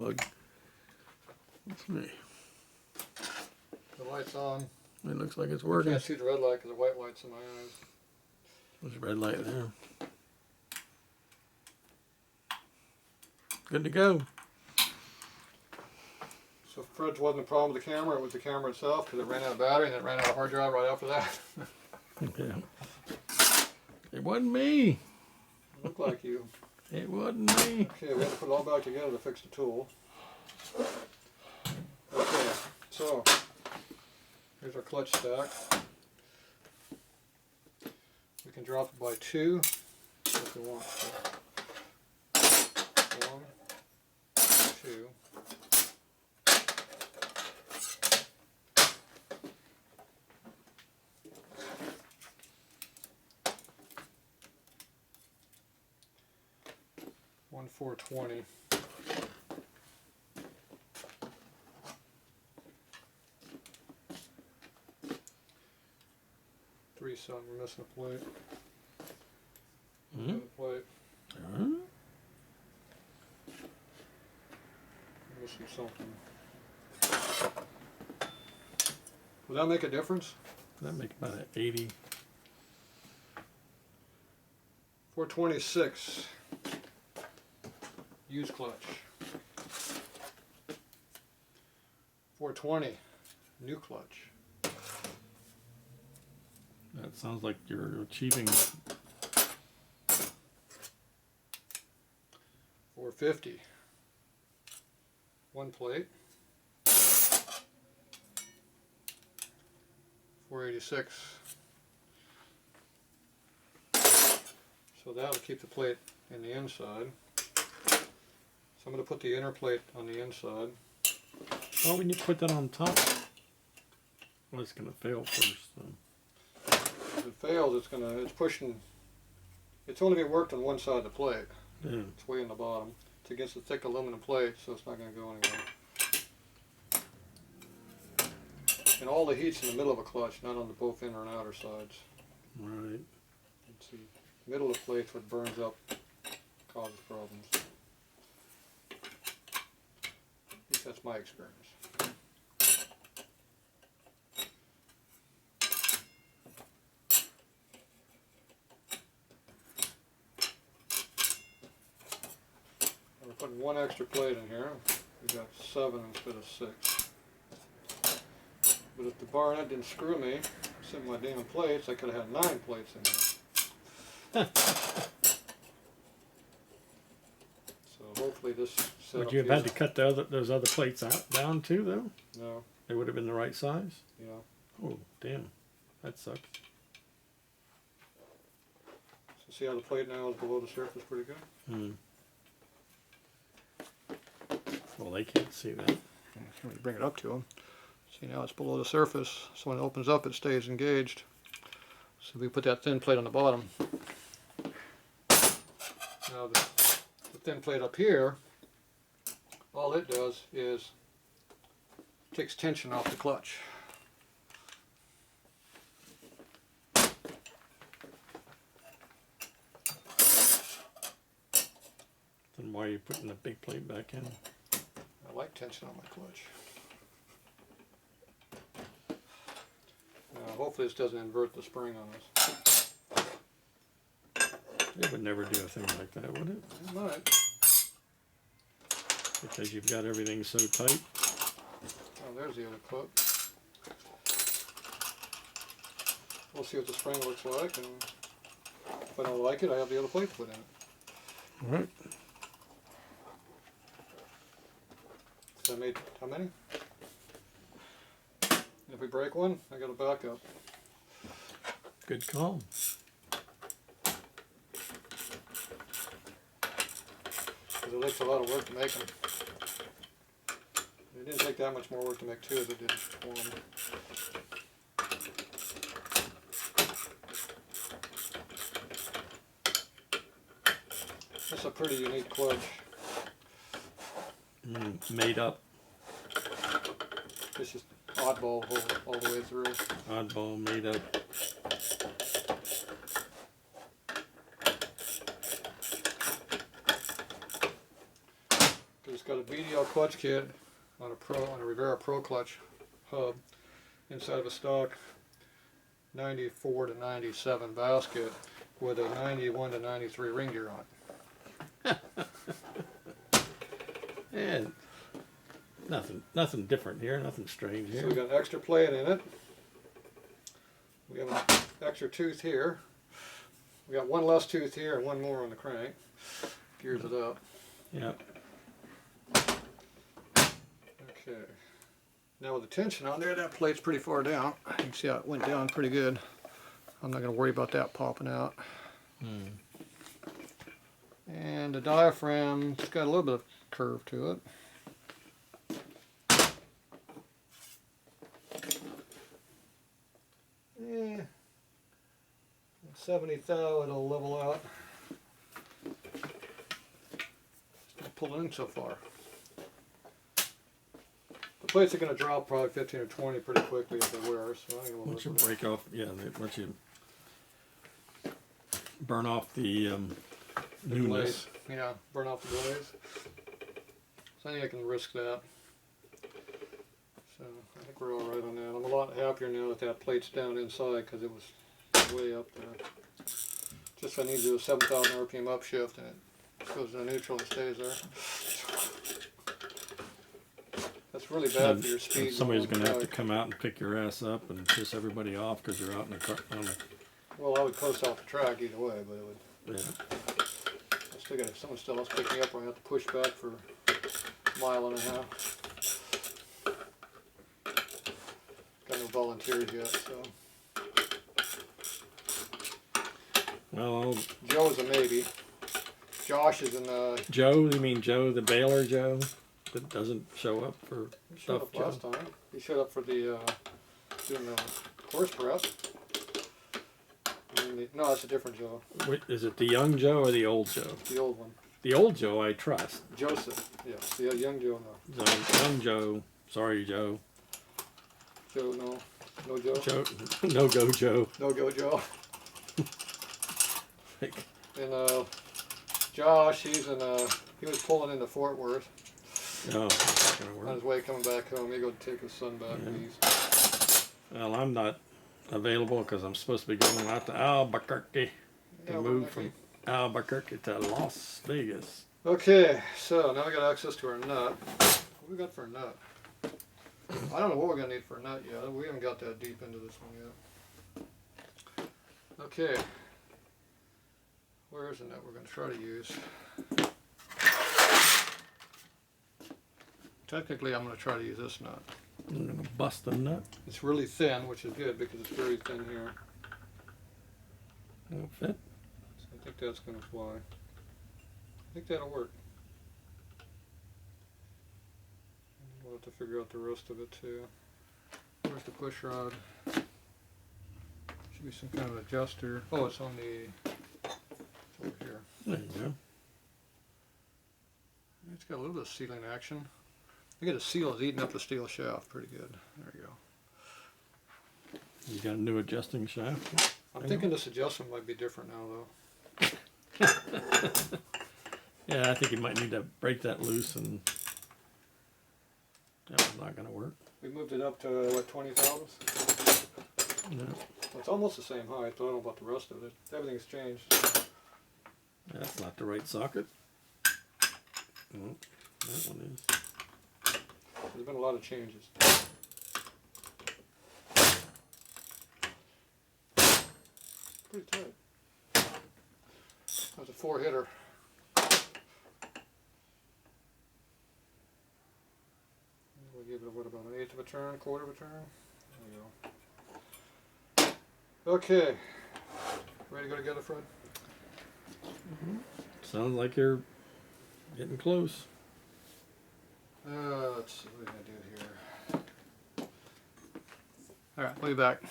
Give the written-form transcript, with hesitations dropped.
That's me. The light's on. It looks like it's I working. can't see the red light because the white light's in my eyes. There's a red light there. Good to go. So fridge wasn't a problem with the camera, it was the camera itself because it ran out of battery and it ran out of hard drive right after that. Yeah. It wasn't me. It looked like you. It wasn't me. Okay, we have to put it all back together to fix the tool. Okay, so here's our clutch stack. We can drop it by 2 if we want to. 1, 2. One 420. Three something, we're missing a plate. Mm-hmm. Plate. Uh-huh. Missing something. Would that make a difference? That make about an 80. 426. Use clutch. 420. New clutch. That sounds like you're achieving. 450. One plate. 486. So that'll keep the plate in the inside. So I'm going to put the inner plate on the inside. Oh, when you put that on top, well, it's gonna fail first. So. If it fails, it's pushing. It's only been worked on one side of the plate. Yeah. It's way in the bottom. It's against the thick aluminum plate, so it's not going to go anywhere. And all the heat's in the middle of a clutch, not on the both inner and outer sides. Right. Let's see. Middle of the plate's what burns up, causes problems. At least that's my experience. We're putting one extra plate in here. We got 7 instead of 6. But if the bar nut didn't screw me, sent my damn plates, I could have had 9 plates in there. So hopefully this setup. Would you have had to cut those other plates down too, though? No. They would have been the right size? Yeah. Oh, damn. That sucks. So see how the plate now is below the surface pretty good? Hmm. Well, they can't see that. When you bring it up to them. See, now it's below the surface, so when it opens up it stays engaged. So we put that thin plate on the bottom. Now the thin plate up here, all it does is takes tension off the clutch. Then why are you putting the big plate back in? I like tension on my clutch. Now hopefully this doesn't invert the spring on us. It would never do a thing like that, would it? It might. Because you've got everything so tight. Oh, there's the other clip. We'll see what the spring looks like, and if I don't like it, I have the other plate to put in it. All right. So I made how many? And if we break one, I got a backup. Good call. Because it takes a lot of work to make them. It didn't take that much more work to make 2 as it did 1. It's a pretty unique clutch. Made up. It's just oddball all the way through. Oddball made up. It's got a VDL clutch kit on a Rivera Pro Clutch hub inside of a stock 94 to 97 basket with a 91 to 93 ring gear on it. And nothing different here, nothing strange here. So we got an extra plate in it. We have an extra tooth here. We got one less tooth here and one more on the crank. Gears it up. Yep. Okay. Now with the tension on there, that plate's pretty far down. You can see how it went down pretty good. I'm not going to worry about that popping out. And the diaphragm's got a little bit of curve to it. 70 thou, it'll level out. Just not pulling in so far. The plates are going to drop probably 15 or 20 pretty quickly as they wear. So I think we'll once you break off, yeah, once you burn off the newness. Yeah, burn off the glaze. So I think I can risk that. So I think we're all right on that. I'm a lot happier now that that plate's down inside because it was way up there. Just I need to do a 7,000 RPM upshift and it goes to neutral and stays there. That's really bad for your speed. Somebody's going to have to come out and pick your ass up and piss everybody off because you're out in the car. Well, I would coast off the track either way, but it would. Yeah. I still got someone still else pick me up, or I have to push back for a mile and a half. Got no volunteers yet, so. Well, Joe's a maybe. Josh is in the. Joe, you mean Joe, the Baylor Joe, that doesn't show up for He showed up last time. He showed up for the doing the course prep. No, that's a different Joe. Wait, is it the young Joe or the old Joe? The old one. The old Joe, I trust. Joseph, yes. The young Joe, no. The young Joe, sorry Joe. Joe, no. No Joe? Joe, no go Joe. No go Joe. And Josh, he was pulling into Fort Worth. No, that's not gonna On work. his way coming back home, he go take his son back. Yeah. Well, I'm not available because I'm supposed to be going out to Albuquerque to move from Albuquerque to Las Vegas. Okay, so now we got access to our nut. What we got for a nut? I don't know what we're gonna need for a nut yet. We haven't got that deep into this one yet. Okay. Where is the nut we're gonna try to use? Technically, I'm gonna try to use this nut. I'm gonna bust a nut. It's really thin, which is good because it's very thin here. It'll fit. So I think that's gonna fly. I think that'll work. We'll have to figure out the rest of it too. Where's the push rod? Should be some kind of adjuster. Oh, it's on the. It's over here. There you go. It's got a little bit of sealing action. I get the seal is eating up the steel shaft pretty good. There you go. You got a new adjusting shaft? I'm thinking this adjustment might be different now though. Yeah, I think you might need to break that loose, and that was not going to work. We moved it up to what, 20 thousandths? No, Well, it's almost the same height, but I don't know about the rest of it. Everything's changed. that's not the right socket. No, that one is. There's been a lot of changes. Pretty tight. That's a 4-hitter. We'll give it, what, about an 1/8 of a turn, 1/4 of a turn? There we go. Okay. Ready to go together, Fred? Sounds like you're getting close. Let's see what we're going to do here. Alright, we'll be back.